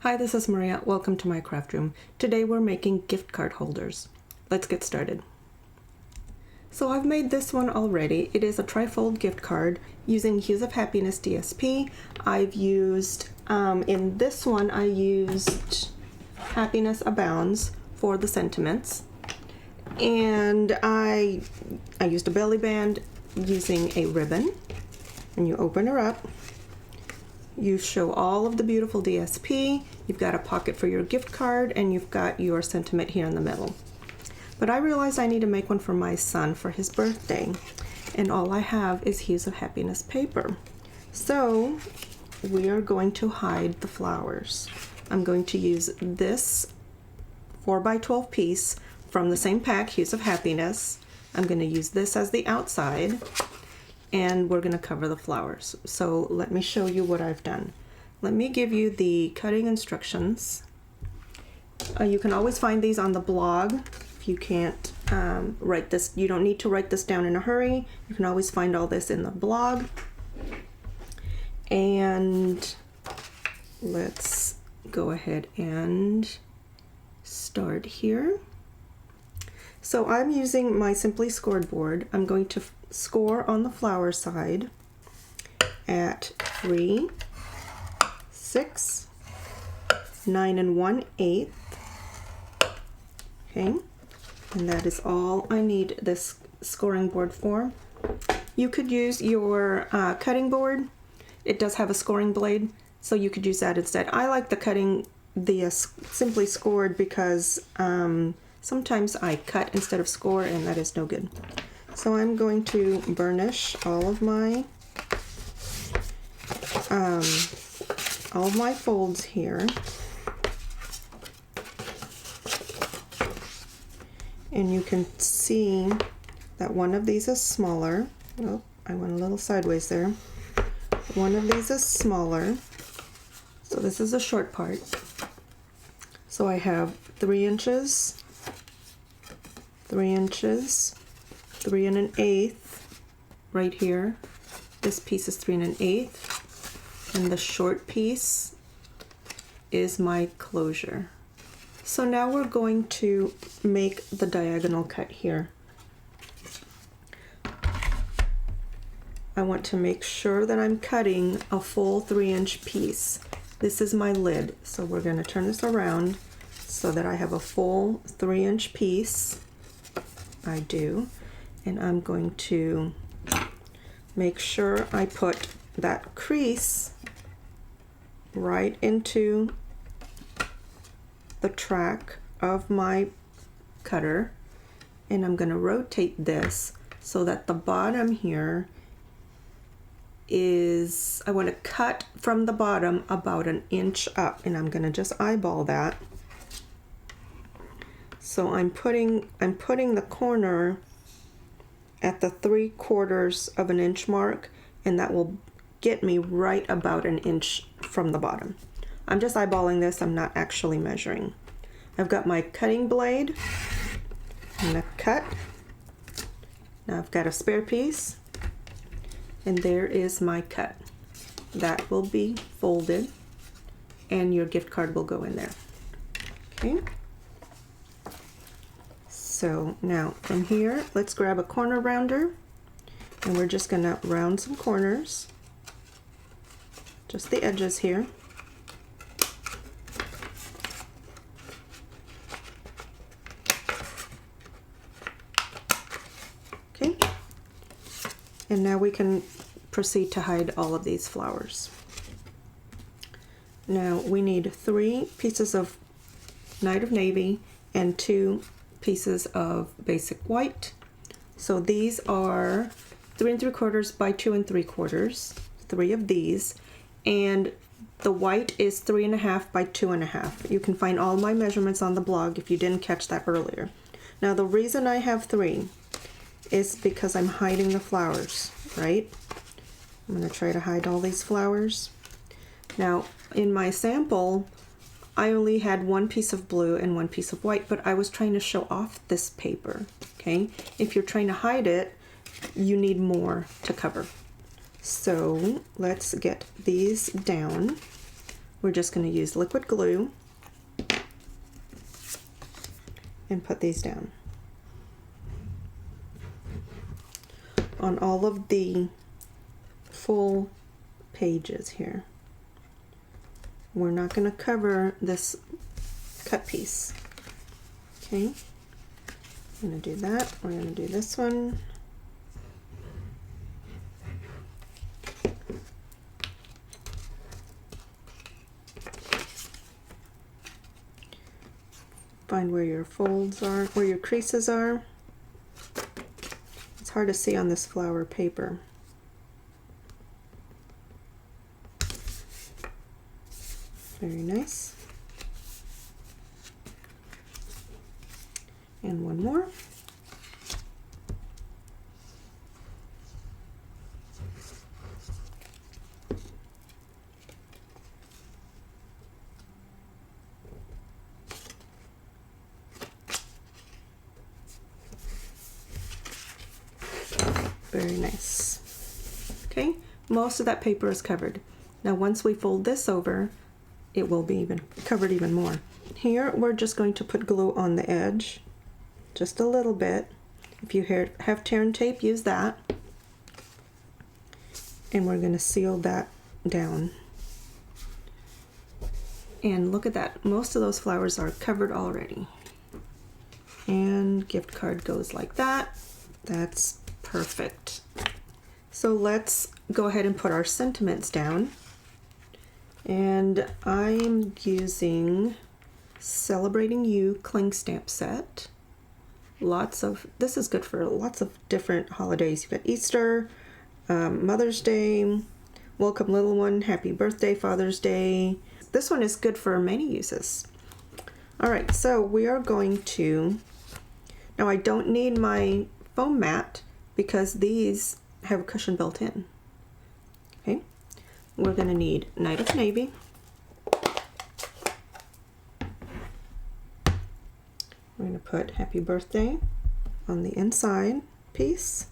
Hi, this is Maria. Welcome to my craft room. Today we're making gift card holders. Let's get started. So I've made this one already. It is a Trifold gift card using Hues of Happiness DSP. I've used, in this one I used Happiness Abounds for the sentiments. And I used a belly band using a ribbon. And you open her up. You show all of the beautiful DSP, you've got a pocket for your gift card, and you've got your sentiment here in the middle. But I realized I need to make one for my son for his birthday, and all I have is Hues of Happiness paper. So we are going to hide the flowers. I'm going to use this 4x12 piece from the same pack, Hues of Happiness. I'm going to use this as the outside, and we're going to cover the flowers. So let me show you what I've done. Let me give you the cutting instructions. You can always find these on the blog. If you can't write this, you don't need to write this down in a hurry. You can always find all this in the blog. And let's go ahead and start here. So I'm using my Simply Scored board. I'm going to score on the flower side at 3, 6, 9 1/8. Okay, and that is all I need this scoring board for. You could use your cutting board. It does have a scoring blade, so you could use that instead. I like the Simply Scored because sometimes I cut instead of score, and that is no good. So I'm going to burnish all of my folds here. And you can see that one of these is smaller. Oh, I went a little sideways there. One of these is smaller. So this is a short part. So I have 3 inches, 3 inches, 3 1/8 right here. This piece is 3 1/8, and the short piece is my closure. So now we're going to make the diagonal cut here. I want to make sure that I'm cutting a full 3-inch piece. This is my lid, so we're going to turn this around so that I have a full 3-inch piece. I do. And I'm going to make sure I put that crease right into the track of my cutter, and I'm going to rotate this so that the bottom here is, I want to cut from the bottom about 1 inch up, and I'm going to just eyeball that. So I'm putting the corner at the 3/4 of an inch mark, and that will get me right about 1 inch from the bottom. I'm just eyeballing this, I'm not actually measuring. I've got my cutting blade. I'm gonna cut. Now I've got a spare piece, and there is my cut. That will be folded, and your gift card will go in there. Okay. So now from here, let's grab a corner rounder, and we're just gonna round some corners, just the edges here. Okay, and now we can proceed to hide all of these flowers. Now we need 3 pieces of Night of Navy and 2 pieces of basic white. So these are 3 3/4 by 2 3/4, 3 of these, and the white is 3 1/2 by 2 1/2. You can find all my measurements on the blog if you didn't catch that earlier. Now the reason I have 3 is because I'm hiding the flowers, right? I'm going to try to hide all these flowers. Now in my sample I only had 1 piece of blue and 1 piece of white, but I was trying to show off this paper, okay? If you're trying to hide it, you need more to cover. So let's get these down. we're just going to use liquid glue and put these down on all of the full pages here. We're not going to cover this cut piece. Okay, I'm going to do that. We're going to do this one. Find where your folds are, where your creases are. It's hard to see on this flower paper. Very nice. And one more. Very nice. Okay, most of that paper is covered. Now once we fold this over, it will be covered even more. Here we're just going to put glue on the edge, just a little bit. If you have tear and tape, use that. And we're going to seal that down. And look at that, most of those flowers are covered already. And gift card goes like that. That's perfect. So let's go ahead and put our sentiments down. And I'm using Celebrating You cling stamp set. This is good for lots of different holidays. You've got Easter, Mother's Day, Welcome Little One, Happy Birthday, Father's Day. This one is good for many uses. All right, so we are going to, now I don't need my foam mat because these have a cushion built in. Okay, we're going to need Night of Navy. We're going to put Happy Birthday on the inside piece.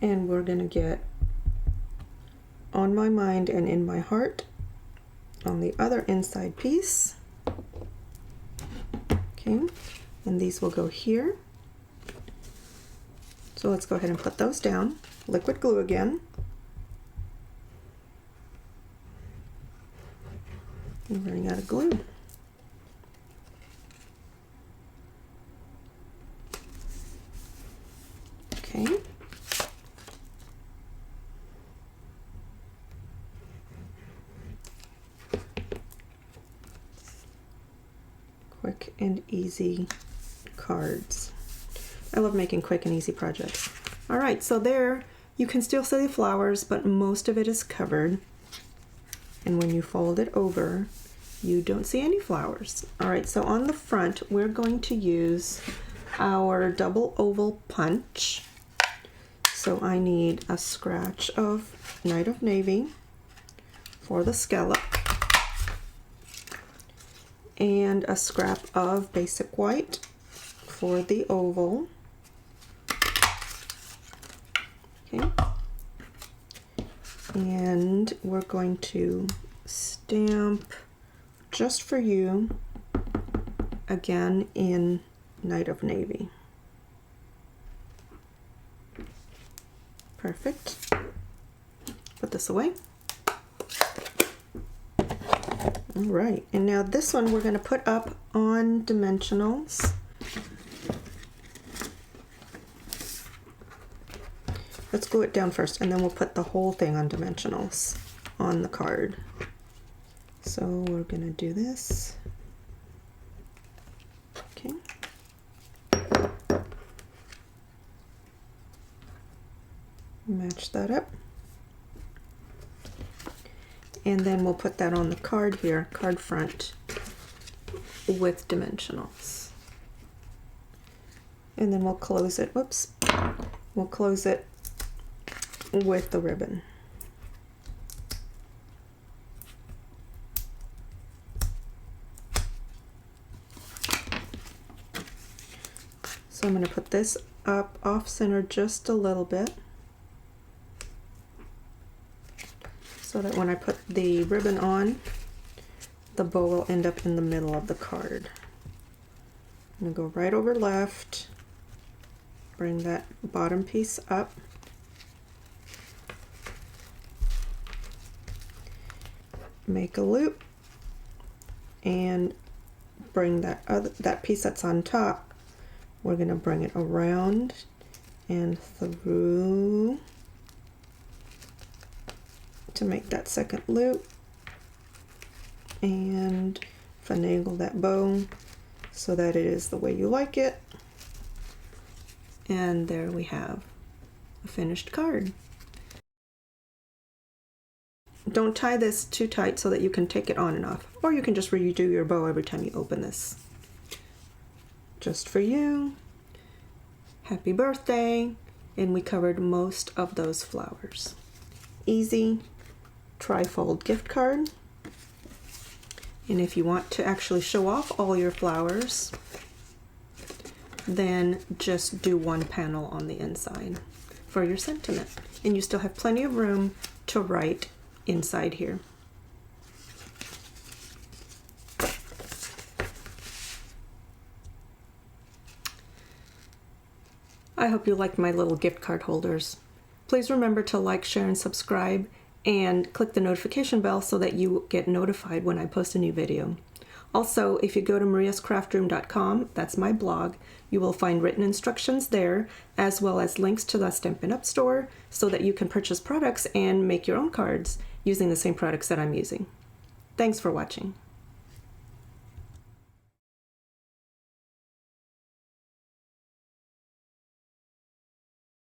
And we're going to get On My Mind and In My Heart on the other inside piece. Okay, and these will go here. So let's go ahead and put those down. Liquid glue again. I'm running out of glue. Okay. Quick and easy cards. I love making quick and easy projects. All right, so there you can still see the flowers, but most of it is covered. And when you fold it over, you don't see any flowers. All right, so on the front, we're going to use our double oval punch. So I need a scratch of Night of Navy for the scallop and a scrap of basic white for the oval. Okay. And we're going to stamp Just for You again in Night of Navy. Perfect. Put this away. All right, and now this one we're going to put up on dimensionals. Let's glue it down first, and then we'll put the whole thing on dimensionals on the card. So we're going to do this. Okay. Match that up. And then we'll put that on the card here, card front, with dimensionals. And then we'll close it, whoops, we'll close it with the ribbon. So I'm going to put this up off center just a little bit. so that when I put the ribbon on, the bow will end up in the middle of the card. I'm going to go right over left, bring that bottom piece up, make a loop, and bring that piece that's on top, we're going to bring it around and through to make that second loop, and finagle that bow so that it is the way you like it. And there we have a finished card. Don't tie this too tight so that you can take it on and off, or you can just redo your bow every time you open this. Just for you. Happy birthday! And we covered most of those flowers. Easy Trifold gift card. And if you want to actually show off all your flowers, then just do one panel on the inside for your sentiment. And you still have plenty of room to write inside here. I hope you liked my little gift card holders. Please remember to like, share, and subscribe, and click the notification bell so that you get notified when I post a new video. Also, if you go to mariascraftroom.com, that's my blog, you will find written instructions there, as well as links to the Stampin' Up! Store so that you can purchase products and make your own cards using the same products that I'm using. Thanks for watching.